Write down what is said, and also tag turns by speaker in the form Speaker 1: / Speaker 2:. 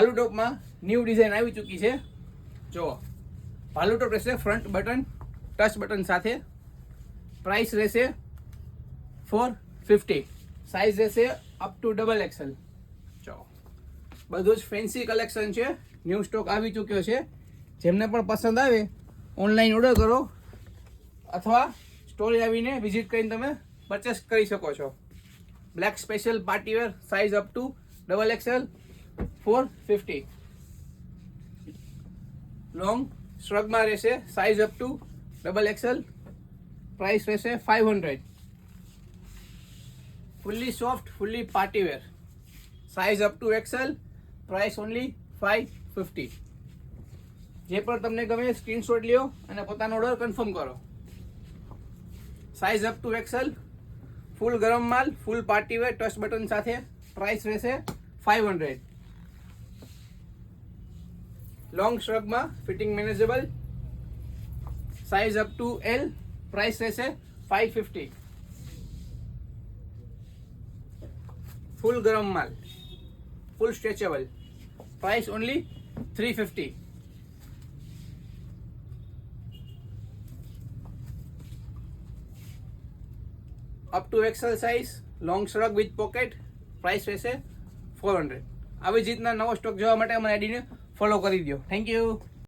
Speaker 1: ભાલુ ટોપમાં new design આવી ચૂકી છે. જો ભાલુ ટોપ રહેશે ફ્રન્ટ બટન ટચ બટન સાથે. પ્રાઇસ રહેશે 450. સાઇઝ રહેશે અપ ટુ XXL. જો બધું જ ફેન્સી કલેક્શન છે. ન્યૂ સ્ટોક આવી ચૂક્યો છે. જેમને પણ પસંદ આવે ઓનલાઈન ઓર્ડર કરો અથવા સ્ટોરે આવીને વિઝિટ કરીને તમે પરચેસ કરી શકો છો. Black special partywear size up to XXL 450. Long શ્રગમાં રહેશે size up to XXL. Price રહેશે 500. Fully soft fully partywear size up to XL. Price only 550. જે પણ તમને ગમે સ્ક્રીનશોટ લ્યો અને પોતાનો ઓર્ડર કન્ફર્મ કરો. Size up to XL. Full ગરમ માલ ફૂલ પાર્ટીવેર ટચ બટન સાથે. પ્રાઇસ રહેશે 500. લોંગ શ્રગમાં fitting manageable size up to L. Price રહેશે 550. ફૂલ ગરમ માલ full stretchable. Price only 350. Up to XL size long shrug with pocket. Price રહેશે 400. આવી જ રીતના નવો સ્ટોક જોવા માટે અમારી આઈડીને ફોલો કરી દો. Thank you.